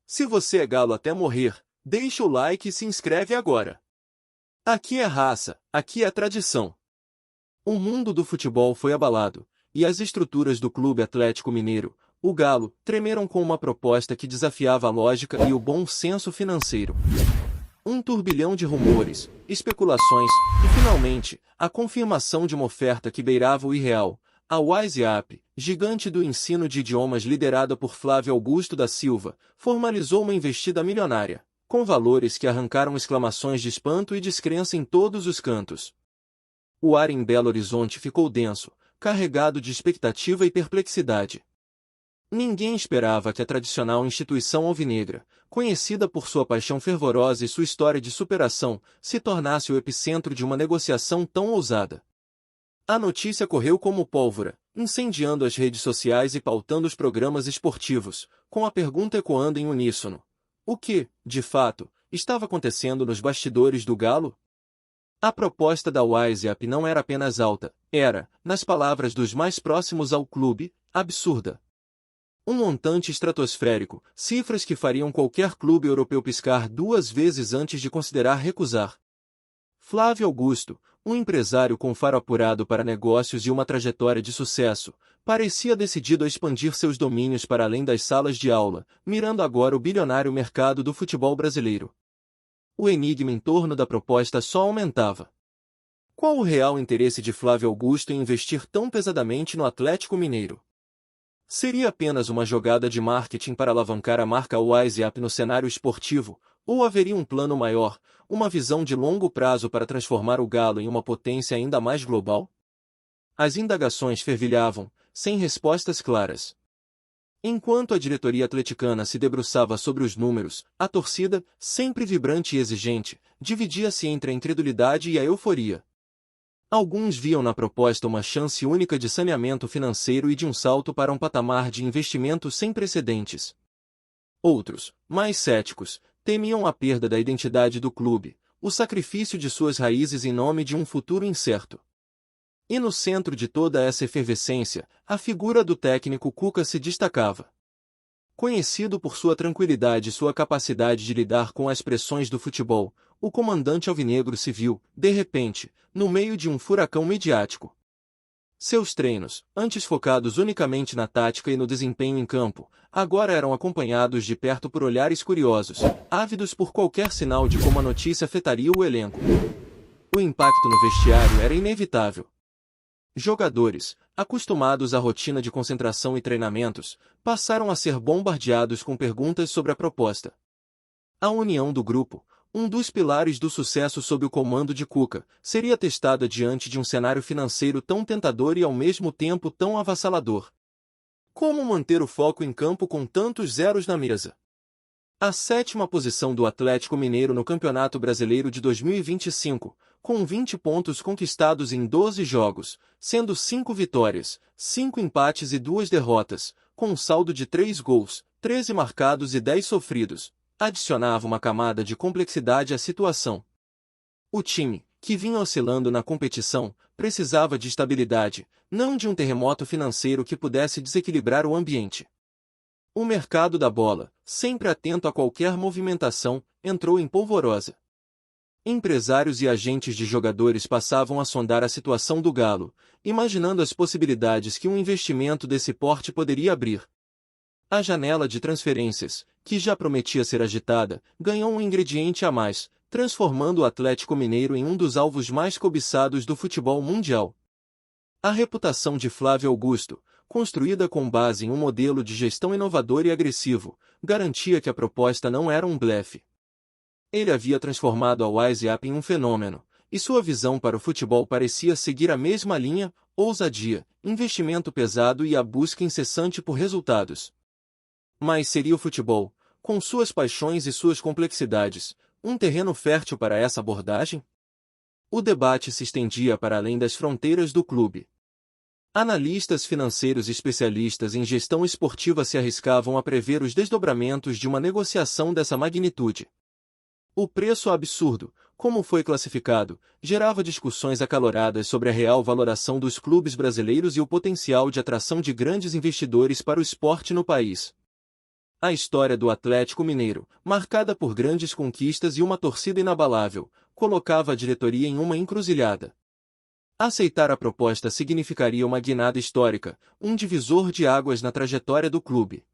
Se você é galo até morrer, deixa o like e se inscreve agora. Aqui é raça, aqui é tradição. O mundo do futebol foi abalado, e as estruturas do Clube Atlético Mineiro, o Galo, tremeram com uma proposta que desafiava a lógica e o bom senso financeiro. Um turbilhão de rumores, especulações e, finalmente, a confirmação de uma oferta que beirava o irreal. A WhatsApp, gigante do ensino de idiomas liderada por Flávio Augusto da Silva, formalizou uma investida milionária, com valores que arrancaram exclamações de espanto e descrença em todos os cantos. O ar em Belo Horizonte ficou denso, carregado de expectativa e perplexidade. Ninguém esperava que a tradicional instituição alvinegra, conhecida por sua paixão fervorosa e sua história de superação, se tornasse o epicentro de uma negociação tão ousada. A notícia correu como pólvora, incendiando as redes sociais e pautando os programas esportivos, com a pergunta ecoando em uníssono: o que, de fato, estava acontecendo nos bastidores do Galo? A proposta da WhatsApp não era apenas alta, era, nas palavras dos mais próximos ao clube, absurda. Um montante estratosférico, cifras que fariam qualquer clube europeu piscar duas vezes antes de considerar recusar. Flávio Augusto, um empresário com faro apurado para negócios e uma trajetória de sucesso, parecia decidido a expandir seus domínios para além das salas de aula, mirando agora o bilionário mercado do futebol brasileiro. O enigma em torno da proposta só aumentava. Qual o real interesse de Flávio Augusto em investir tão pesadamente no Atlético Mineiro? Seria apenas uma jogada de marketing para alavancar a marca WhatsApp no cenário esportivo, ou haveria um plano maior, uma visão de longo prazo para transformar o Galo em uma potência ainda mais global? As indagações fervilhavam, sem respostas claras. Enquanto a diretoria atleticana se debruçava sobre os números, a torcida, sempre vibrante e exigente, dividia-se entre a incredulidade e a euforia. Alguns viam na proposta uma chance única de saneamento financeiro e de um salto para um patamar de investimento sem precedentes. Outros, mais céticos, temiam a perda da identidade do clube, o sacrifício de suas raízes em nome de um futuro incerto. E no centro de toda essa efervescência, a figura do técnico Cuca se destacava. Conhecido por sua tranquilidade e sua capacidade de lidar com as pressões do futebol, o comandante alvinegro se viu, de repente, no meio de um furacão midiático. Seus treinos, antes focados unicamente na tática e no desempenho em campo, agora eram acompanhados de perto por olhares curiosos, ávidos por qualquer sinal de como a notícia afetaria o elenco. O impacto no vestiário era inevitável. Jogadores, acostumados à rotina de concentração e treinamentos, passaram a ser bombardeados com perguntas sobre a proposta. A união do grupo, um dos pilares do sucesso sob o comando de Cuca, seria testada diante de um cenário financeiro tão tentador e ao mesmo tempo tão avassalador. Como manter o foco em campo com tantos zeros na mesa? A sétima posição do Atlético Mineiro no Campeonato Brasileiro de 2025, com 20 pontos conquistados em 12 jogos, sendo 5 vitórias, 5 empates e 2 derrotas, com um saldo de 3 gols, 13 marcados e 10 sofridos, adicionava uma camada de complexidade à situação. O time, que vinha oscilando na competição, precisava de estabilidade, não de um terremoto financeiro que pudesse desequilibrar o ambiente. O mercado da bola, sempre atento a qualquer movimentação, entrou em polvorosa. Empresários e agentes de jogadores passavam a sondar a situação do Galo, imaginando as possibilidades que um investimento desse porte poderia abrir. A janela de transferências, que já prometia ser agitada, ganhou um ingrediente a mais, transformando o Atlético Mineiro em um dos alvos mais cobiçados do futebol mundial. A reputação de Flávio Augusto, construída com base em um modelo de gestão inovador e agressivo, garantia que a proposta não era um blefe. Ele havia transformado a WhatsApp em um fenômeno, e sua visão para o futebol parecia seguir a mesma linha: ousadia, investimento pesado e a busca incessante por resultados. Mas seria o futebol, com suas paixões e suas complexidades, um terreno fértil para essa abordagem? O debate se estendia para além das fronteiras do clube. Analistas financeiros e especialistas em gestão esportiva se arriscavam a prever os desdobramentos de uma negociação dessa magnitude. O preço absurdo, como foi classificado, gerava discussões acaloradas sobre a real valoração dos clubes brasileiros e o potencial de atração de grandes investidores para o esporte no país. A história do Atlético Mineiro, marcada por grandes conquistas e uma torcida inabalável, colocava a diretoria em uma encruzilhada. Aceitar a proposta significaria uma guinada histórica, um divisor de águas na trajetória do clube.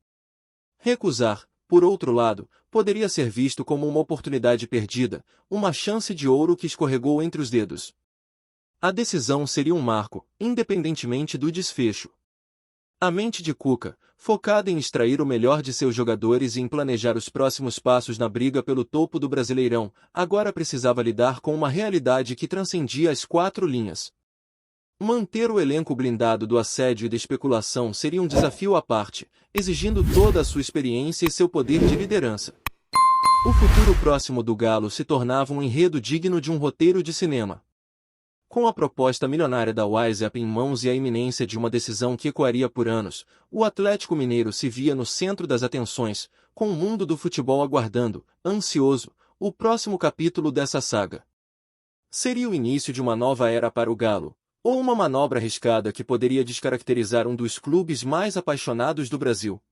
Recusar, por outro lado, poderia ser visto como uma oportunidade perdida, uma chance de ouro que escorregou entre os dedos. A decisão seria um marco, independentemente do desfecho. A mente de Cuca, focada em extrair o melhor de seus jogadores e em planejar os próximos passos na briga pelo topo do Brasileirão, agora precisava lidar com uma realidade que transcendia as quatro linhas. Manter o elenco blindado do assédio e da especulação seria um desafio à parte, exigindo toda a sua experiência e seu poder de liderança. O futuro próximo do Galo se tornava um enredo digno de um roteiro de cinema. Com a proposta milionária da WhatsApp em mãos e a iminência de uma decisão que ecoaria por anos, o Atlético Mineiro se via no centro das atenções, com o mundo do futebol aguardando, ansioso, o próximo capítulo dessa saga. Seria o início de uma nova era para o Galo, ou uma manobra arriscada que poderia descaracterizar um dos clubes mais apaixonados do Brasil?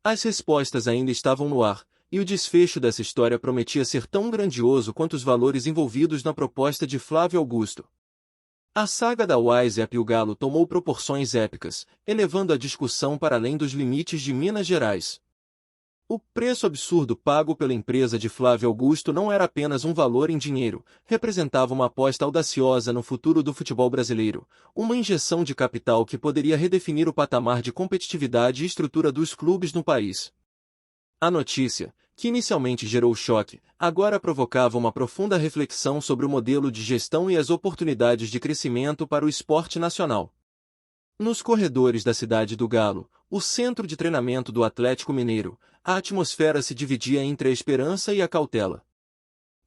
As respostas ainda estavam no ar, e o desfecho dessa história prometia ser tão grandioso quanto os valores envolvidos na proposta de Flávio Augusto. A saga da WhatsApp e o Galo tomou proporções épicas, elevando a discussão para além dos limites de Minas Gerais. O preço absurdo pago pela empresa de Flávio Augusto não era apenas um valor em dinheiro, representava uma aposta audaciosa no futuro do futebol brasileiro, uma injeção de capital que poderia redefinir o patamar de competitividade e estrutura dos clubes no país. A notícia, que inicialmente gerou choque, agora provocava uma profunda reflexão sobre o modelo de gestão e as oportunidades de crescimento para o esporte nacional. Nos corredores da cidade do Galo, o centro de treinamento do Atlético Mineiro, a atmosfera se dividia entre a esperança e a cautela.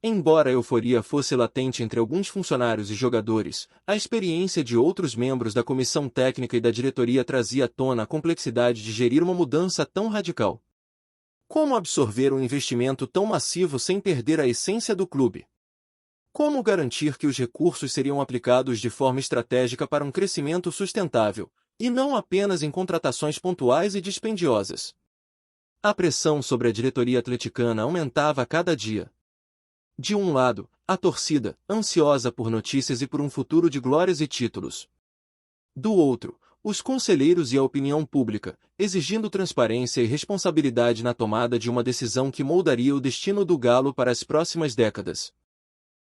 Embora a euforia fosse latente entre alguns funcionários e jogadores, a experiência de outros membros da comissão técnica e da diretoria trazia à tona a complexidade de gerir uma mudança tão radical. Como absorver um investimento tão massivo sem perder a essência do clube? Como garantir que os recursos seriam aplicados de forma estratégica para um crescimento sustentável, e não apenas em contratações pontuais e dispendiosas? A pressão sobre a diretoria atleticana aumentava a cada dia. De um lado, a torcida, ansiosa por notícias e por um futuro de glórias e títulos. Do outro, os conselheiros e a opinião pública, exigindo transparência e responsabilidade na tomada de uma decisão que moldaria o destino do Galo para as próximas décadas.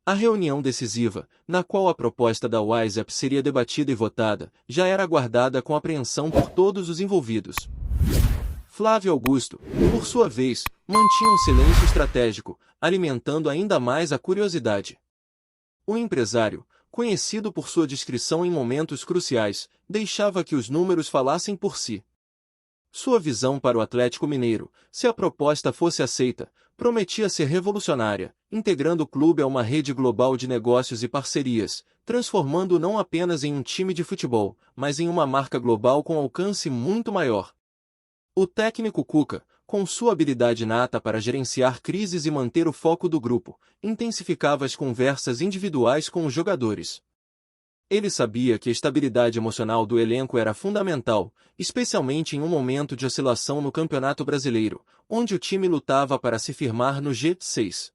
A reunião decisiva, na qual a proposta da WhatsApp seria debatida e votada, já era aguardada com apreensão por todos os envolvidos. Flávio Augusto, por sua vez, mantinha um silêncio estratégico, alimentando ainda mais a curiosidade. O empresário, conhecido por sua discrição em momentos cruciais, deixava que os números falassem por si. Sua visão para o Atlético Mineiro, se a proposta fosse aceita, prometia ser revolucionária, integrando o clube a uma rede global de negócios e parcerias, transformando-o não apenas em um time de futebol, mas em uma marca global com alcance muito maior. O técnico Cuca, com sua habilidade nata para gerenciar crises e manter o foco do grupo, intensificava as conversas individuais com os jogadores. Ele sabia que a estabilidade emocional do elenco era fundamental, especialmente em um momento de oscilação no Campeonato Brasileiro, onde o time lutava para se firmar no G6.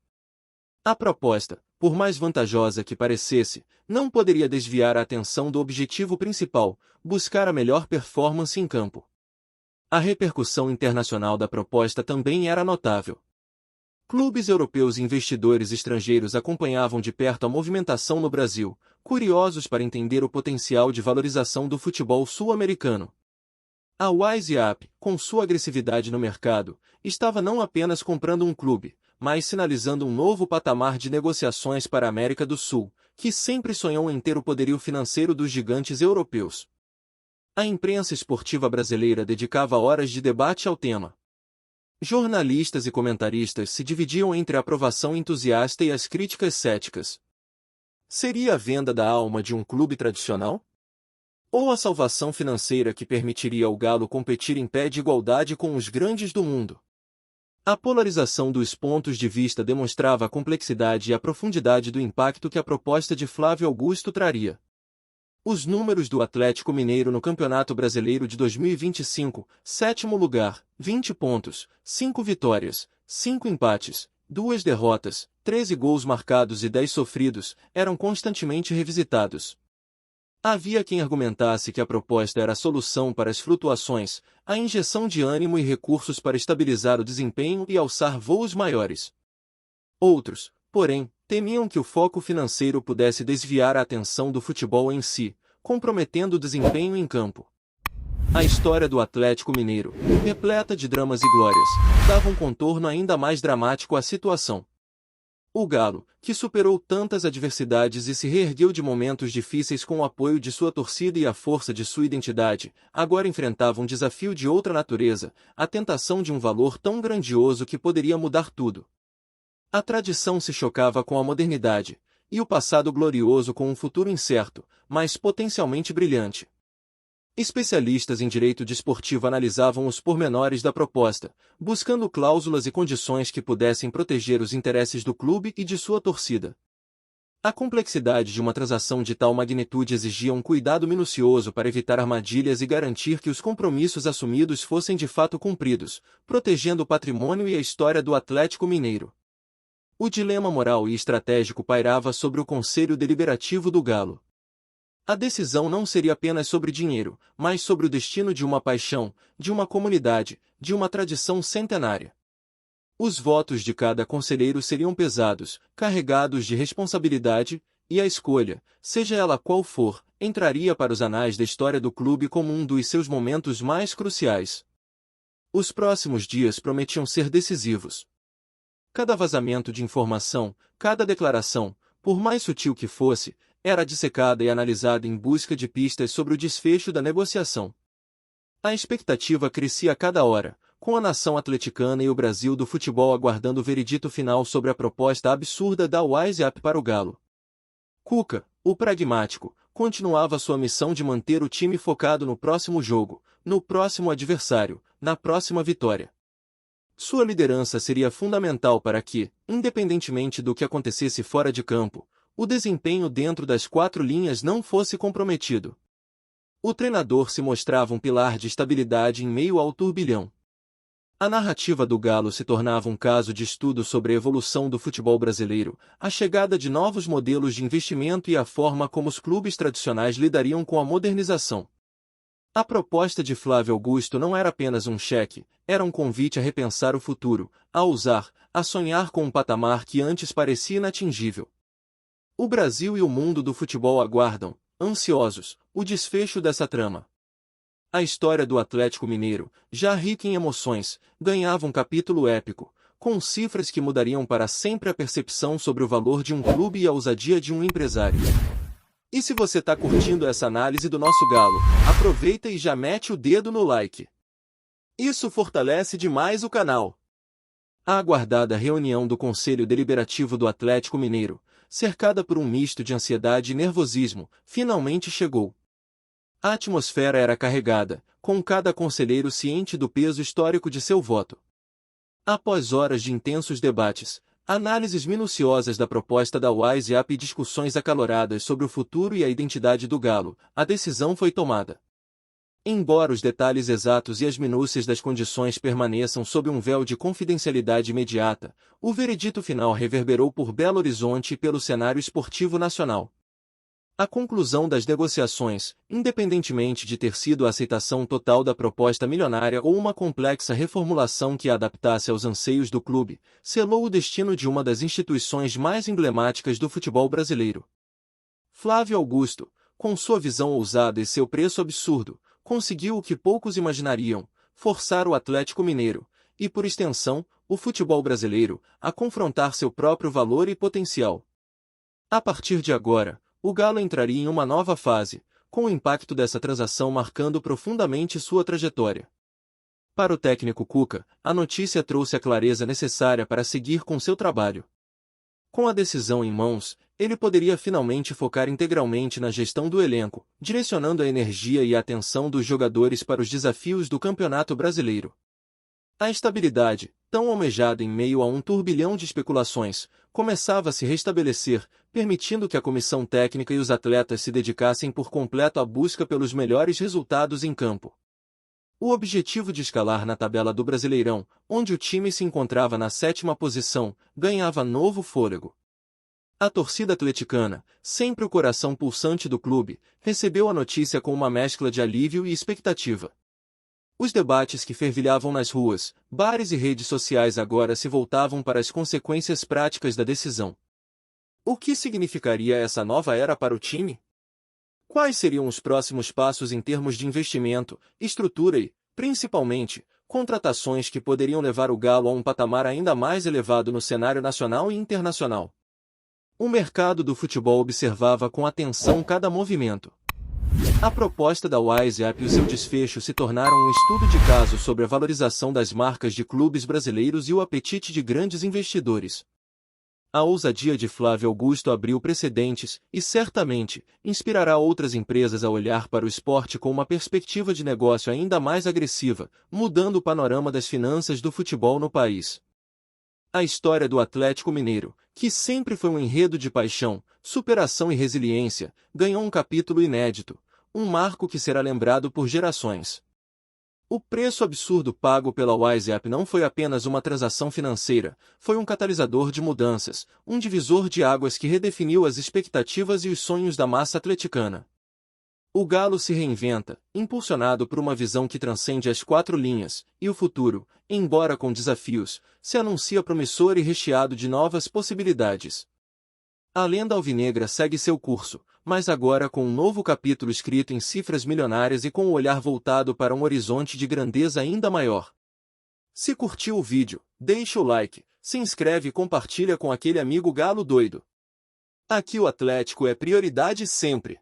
A proposta, por mais vantajosa que parecesse, não poderia desviar a atenção do objetivo principal, buscar a melhor performance em campo. A repercussão internacional da proposta também era notável. Clubes europeus e investidores estrangeiros acompanhavam de perto a movimentação no Brasil, curiosos para entender o potencial de valorização do futebol sul-americano. A WhatsApp, com sua agressividade no mercado, estava não apenas comprando um clube, mas sinalizando um novo patamar de negociações para a América do Sul, que sempre sonhou em ter o poderio financeiro dos gigantes europeus. A imprensa esportiva brasileira dedicava horas de debate ao tema. Jornalistas e comentaristas se dividiam entre a aprovação entusiasta e as críticas céticas. Seria a venda da alma de um clube tradicional? Ou a salvação financeira que permitiria ao Galo competir em pé de igualdade com os grandes do mundo? A polarização dos pontos de vista demonstrava a complexidade e a profundidade do impacto que a proposta de Flávio Augusto traria. Os números do Atlético Mineiro no Campeonato Brasileiro de 2025: sétimo lugar, 20 pontos, 5 vitórias, 5 empates, 2 derrotas, 13 gols marcados e 10 sofridos, eram constantemente revisitados. Havia quem argumentasse que a proposta era a solução para as flutuações, a injeção de ânimo e recursos para estabilizar o desempenho e alçar voos maiores. Outros, porém, temiam que o foco financeiro pudesse desviar a atenção do futebol em si, comprometendo o desempenho em campo. A história do Atlético Mineiro, repleta de dramas e glórias, dava um contorno ainda mais dramático à situação. O Galo, que superou tantas adversidades e se reergueu de momentos difíceis com o apoio de sua torcida e a força de sua identidade, agora enfrentava um desafio de outra natureza, a tentação de um valor tão grandioso que poderia mudar tudo. A tradição se chocava com a modernidade, e o passado glorioso com um futuro incerto, mas potencialmente brilhante. Especialistas em direito desportivo analisavam os pormenores da proposta, buscando cláusulas e condições que pudessem proteger os interesses do clube e de sua torcida. A complexidade de uma transação de tal magnitude exigia um cuidado minucioso para evitar armadilhas e garantir que os compromissos assumidos fossem de fato cumpridos, protegendo o patrimônio e a história do Atlético Mineiro. O dilema moral e estratégico pairava sobre o Conselho Deliberativo do Galo. A decisão não seria apenas sobre dinheiro, mas sobre o destino de uma paixão, de uma comunidade, de uma tradição centenária. Os votos de cada conselheiro seriam pesados, carregados de responsabilidade, e a escolha, seja ela qual for, entraria para os anais da história do clube como um dos seus momentos mais cruciais. Os próximos dias prometiam ser decisivos. Cada vazamento de informação, cada declaração, por mais sutil que fosse, era dissecada e analisada em busca de pistas sobre o desfecho da negociação. A expectativa crescia a cada hora, com a nação atleticana e o Brasil do futebol aguardando o veredito final sobre a proposta absurda da WhatsApp para o Galo. Cuca, o pragmático, continuava sua missão de manter o time focado no próximo jogo, no próximo adversário, na próxima vitória. Sua liderança seria fundamental para que, independentemente do que acontecesse fora de campo, o desempenho dentro das quatro linhas não fosse comprometido. O treinador se mostrava um pilar de estabilidade em meio ao turbilhão. A narrativa do Galo se tornava um caso de estudo sobre a evolução do futebol brasileiro, a chegada de novos modelos de investimento e a forma como os clubes tradicionais lidariam com a modernização. A proposta de Flávio Augusto não era apenas um cheque, era um convite a repensar o futuro, a ousar, a sonhar com um patamar que antes parecia inatingível. O Brasil e o mundo do futebol aguardam, ansiosos, o desfecho dessa trama. A história do Atlético Mineiro, já rica em emoções, ganhava um capítulo épico, com cifras que mudariam para sempre a percepção sobre o valor de um clube e a ousadia de um empresário. E se você está curtindo essa análise do nosso Galo, aproveita e já mete o dedo no like. Isso fortalece demais o canal. A aguardada reunião do Conselho Deliberativo do Atlético Mineiro, cercada por um misto de ansiedade e nervosismo, finalmente chegou. A atmosfera era carregada, com cada conselheiro ciente do peso histórico de seu voto. Após horas de intensos debates, análises minuciosas da proposta da WhatsApp e discussões acaloradas sobre o futuro e a identidade do Galo, a decisão foi tomada. Embora os detalhes exatos e as minúcias das condições permaneçam sob um véu de confidencialidade imediata, o veredito final reverberou por Belo Horizonte e pelo cenário esportivo nacional. A conclusão das negociações, independentemente de ter sido a aceitação total da proposta milionária ou uma complexa reformulação que a adaptasse aos anseios do clube, selou o destino de uma das instituições mais emblemáticas do futebol brasileiro. Flávio Augusto, com sua visão ousada e seu preço absurdo, conseguiu o que poucos imaginariam, forçar o Atlético Mineiro, e por extensão, o futebol brasileiro, a confrontar seu próprio valor e potencial. A partir de agora, o Galo entraria em uma nova fase, com o impacto dessa transação marcando profundamente sua trajetória. Para o técnico Cuca, a notícia trouxe a clareza necessária para seguir com seu trabalho. Com a decisão em mãos, ele poderia finalmente focar integralmente na gestão do elenco, direcionando a energia e a atenção dos jogadores para os desafios do Campeonato Brasileiro. A estabilidade, tão almejado em meio a um turbilhão de especulações, começava a se restabelecer, permitindo que a comissão técnica e os atletas se dedicassem por completo à busca pelos melhores resultados em campo. O objetivo de escalar na tabela do Brasileirão, onde o time se encontrava na 7ª posição, ganhava novo fôlego. A torcida atleticana, sempre o coração pulsante do clube, recebeu a notícia com uma mescla de alívio e expectativa. Os debates que fervilhavam nas ruas, bares e redes sociais agora se voltavam para as consequências práticas da decisão. O que significaria essa nova era para o time? Quais seriam os próximos passos em termos de investimento, estrutura e, principalmente, contratações que poderiam levar o Galo a um patamar ainda mais elevado no cenário nacional e internacional? O mercado do futebol observava com atenção cada movimento. A proposta da WhatsApp e o seu desfecho se tornaram um estudo de caso sobre a valorização das marcas de clubes brasileiros e o apetite de grandes investidores. A ousadia de Flávio Augusto abriu precedentes e, certamente, inspirará outras empresas a olhar para o esporte com uma perspectiva de negócio ainda mais agressiva, mudando o panorama das finanças do futebol no país. A história do Atlético Mineiro, que sempre foi um enredo de paixão, superação e resiliência, ganhou um capítulo inédito, um marco que será lembrado por gerações. O preço absurdo pago pela WhatsApp não foi apenas uma transação financeira, foi um catalisador de mudanças, um divisor de águas que redefiniu as expectativas e os sonhos da massa atleticana. O Galo se reinventa, impulsionado por uma visão que transcende as 4 linhas, e o futuro, embora com desafios, se anuncia promissor e recheado de novas possibilidades. A lenda alvinegra segue seu curso, mas agora com um novo capítulo escrito em cifras milionárias e com o olhar voltado para um horizonte de grandeza ainda maior. Se curtiu o vídeo, deixa o like, se inscreve e compartilha com aquele amigo galo doido. Aqui o Atlético é prioridade sempre.